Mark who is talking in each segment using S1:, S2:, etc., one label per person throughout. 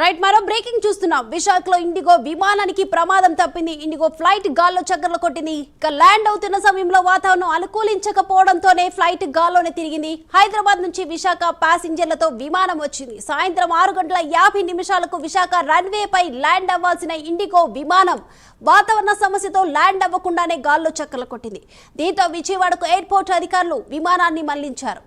S1: Right మరో breaking చూస్తున్నాం. విశాఖలో ఇండిగో విమానానికి ప్రమాదం తప్పింది. ఇండిగో ఫ్లైట్ గాల్లో చక్కర్లు కొట్టింది. ఇక ల్యాండ్ అవుతున్న సమయంలో వాతావరణం అనుకూలించకపోవడంతోనే ఫ్లైట్ గాల్లోనే తిరిగింది. హైదరాబాద్ నుంచి విశాఖ ప్యాసింజర్లతో విమానం వచ్చింది. సాయంత్రం 6:50 విశాఖ రన్వేపై ల్యాండ్ అవ్వాల్సిన ఇండిగో విమానం వాతావరణ సమస్యతో ల్యాండ్ అవ్వకుండానే గాల్లో చక్కర్లు కొట్టింది. దీంతో విజయవాడకు ఎయిర్పోర్ట్ అధికారులు విమానాన్ని మళ్లించారు.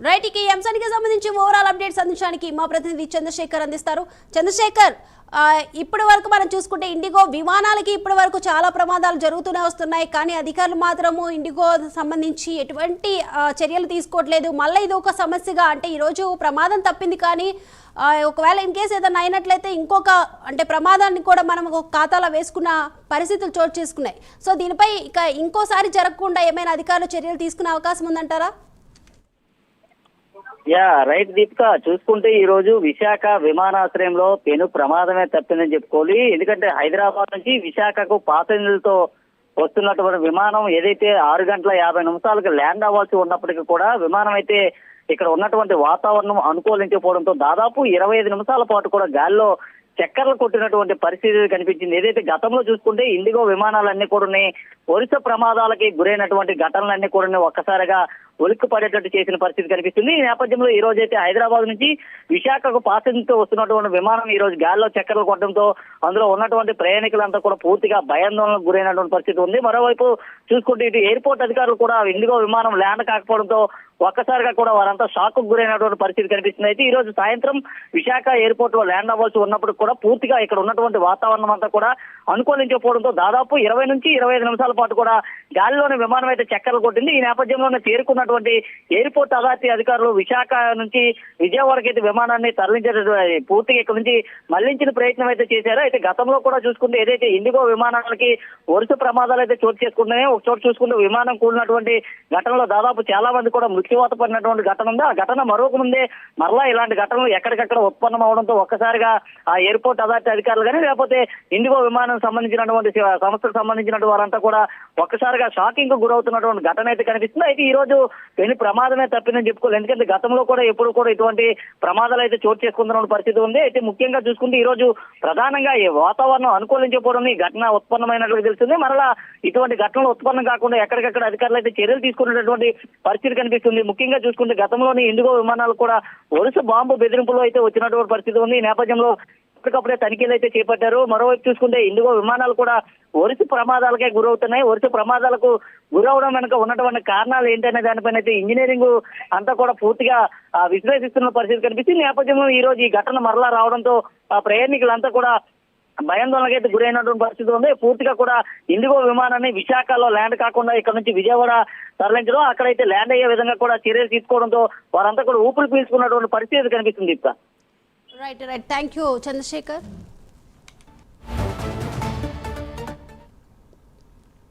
S1: రైట్, ఈ అంశానికి సంబంధించి ఓవరాల్ అప్డేట్స్ అందించడానికి మా ప్రతినిధి చంద్రశేఖర్ అందిస్తారు. చంద్రశేఖర్, ఇప్పటి వరకు మనం చూసుకుంటే ఇండిగో విమానాలకి ఇప్పటి వరకు చాలా ప్రమాదాలు జరుగుతూనే వస్తున్నాయి. కానీ అధికారులు మాత్రము ఇండిగో సంబంధించి ఎటువంటి చర్యలు తీసుకోవట్లేదు. మళ్ళీ ఇది ఒక సమస్యగా, అంటే ఈరోజు ప్రమాదం తప్పింది కానీ ఒకవేళ ఇన్ కేసు ఏదైనా అయినట్లయితే ఇంకొక ప్రమాదాన్ని కూడా మనం ఒక ఖాతాలో వేసుకున్న పరిస్థితులు చోటు చేసుకున్నాయి. సో దీనిపై ఇక ఇంకోసారి జరగకుండా ఏమైనా అధికారులు చర్యలు తీసుకునే అవకాశం ఉందంటారా?
S2: రైట్ దీపిక, చూసుకుంటే ఈ రోజు విశాఖ విమానాశ్రయంలో పెను ప్రమాదమే తప్పిందని చెప్పుకోవాలి. ఎందుకంటే హైదరాబాద్ నుంచి విశాఖకు ప్యాసింజర్లతో వస్తున్నటువంటి విమానం ఏదైతే 6:50 ల్యాండ్ అవ్వాల్సి ఉన్నప్పటికీ కూడా విమానం అయితే ఇక్కడ ఉన్నటువంటి వాతావరణం అనుకూలించకపోవడంతో దాదాపు 25 నిమిషాల పాటు కూడా గాల్లో చక్కర్లు కొట్టినటువంటి పరిస్థితి కనిపించింది. ఏదైతే గతంలో చూసుకుంటే ఇండిగో విమానాలన్నీ కూడా వరుస ప్రమాదాలకి గురైనటువంటి ఘటనలన్నీ కూడా ఒక్కసారిగా ఉలిక్కి పడేటట్టు చేసిన పరిస్థితి కనిపిస్తుంది. ఈ నేపథ్యంలో ఈ రోజు అయితే హైదరాబాద్ నుంచి విశాఖకు ప్యాసింజర్తో వస్తున్నటువంటి విమానం ఈ రోజు గాల్లో చక్కర్లు కొట్టడంతో అందులో ఉన్నటువంటి ప్రయాణికులంతా కూడా పూర్తిగా భయాందోళనకు గురైనటువంటి పరిస్థితి ఉంది. మరోవైపు చూసుకుంటే ఇటు ఎయిర్పోర్ట్ అధికారులు కూడా ఇండిగో విమానం ల్యాండ్ కాకపోవడంతో ఒక్కసారిగా కూడా వారంతా షాక్ కు గురైనటువంటి పరిస్థితి కనిపిస్తుంది. అయితే ఈ రోజు సాయంత్రం విశాఖ ఎయిర్పోర్ట్ లో ల్యాండ్ అవ్వాల్సి ఉన్నప్పుడు కూడా పూర్తిగా ఇక్కడ ఉన్నటువంటి వాతావరణం అంతా కూడా అనుకూలించకపోవడంతో దాదాపు 20 నుంచి 25 నిమిషాల పాటు కూడా గాలిలోని విమానం అయితే చక్కర్లు కొట్టింది. ఈ నేపథ్యంలోనే చేరుకున్నటువంటి ఎయిర్పోర్ట్ అథారిటీ అధికారులు విశాఖ నుంచి విజయవాడకి అయితే విమానాన్ని తరలించేటటువంటి పూర్తిగా ఇక్కడ నుంచి మళ్లించిన ప్రయత్నం అయితే చేశారు. అయితే గతంలో కూడా చూసుకుంటే ఏదైతే ఇండిగో విమానాలకి వరుస ప్రమాదాలు అయితే చోటు చేసుకుంటున్నాయో ఒక చోటు చూసుకుంటే విమానం కూలినటువంటి ఘటనలో దాదాపు చాలా మంది కూడా మృత్యువాత పడినటువంటి ఘటన ఉంది. ఆ ఘటన మరొక ముందే మరలా ఇలాంటి ఘటనలు ఎక్కడికక్కడ ఉత్పన్నం అవడంతో ఒక్కసారిగా ఆ ఎయిర్పోర్ట్ అథారిటీ అధికారులు కానీ లేకపోతే ఇండిగో విమానం సంబంధించినటువంటి సంస్థకు సంబంధించినటువంటి వారంతా కూడా ఒక్కసారిగా షాకింగ్ కు గురవుతున్నటువంటి ఘటన అయితే కనిపిస్తుంది. అయితే ఈ రోజు పెను ప్రమాదమే తప్పిందని చెప్పుకోవాలి. ఎందుకంటే గతంలో కూడా ఎప్పుడు కూడా ఇటువంటి ప్రమాదాలు అయితే చోటు చేసుకుంటున్న పరిస్థితి ఉంది. అయితే ముఖ్యంగా చూసుకుంటే ఈ రోజు ప్రధానంగా ఈ వాతావరణం అనుకూలించకపోవడం ఈ ఘటన ఉత్పన్నమైనట్లు తెలుస్తుంది. మరలా ఇటువంటి ఘటనలు ఉత్పన్నం కాకుండా ఎక్కడికక్కడ అధికారులు అయితే చర్యలు తీసుకున్నటువంటి పరిస్థితి కనిపిస్తుంది. ముఖ్యంగా చూసుకుంటే గతంలోని ఇండిగో విమానాలు కూడా వరుస బాంబు బెదిరింపులో అయితే వచ్చినటువంటి పరిస్థితి ఉంది. ఈ నేపథ్యంలో ఎప్పటికప్పుడే తనిఖీలు అయితే చేపట్టారు. మరోవైపు చూసుకుంటే ఇండిగో విమానాలు కూడా వరుస ప్రమాదాలకే గురవుతున్నాయి. వరుస ప్రమాదాలకు గురవడం వెనుక ఉన్నటువంటి కారణాలు ఏంటనే దానిపైన అయితే ఇంజనీరింగ్ అంతా కూడా పూర్తిగా విశ్లేషిస్తున్న పరిస్థితి కనిపిస్తుంది. నేపథ్యంలో ఈ రోజు ఈ ఘటన మరలా రావడంతో ప్రయాణికులంతా కూడా భయాందోళనకైతే గురైనటువంటి పరిస్థితి ఉంది. పూర్తిగా కూడా ఇండిగో విమానాన్ని విశాఖలో ల్యాండ్ కాకుండా ఇక్కడ నుంచి విజయవాడ తరలించడం, అక్కడైతే ల్యాండ్ అయ్యే విధంగా కూడా చర్యలు తీసుకోవడంతో వారంతా కూడా ఊపిరి పీల్చుకున్నటువంటి పరిస్థితి కనిపిస్తుంది.
S1: Right, thank you Chandrasekhar.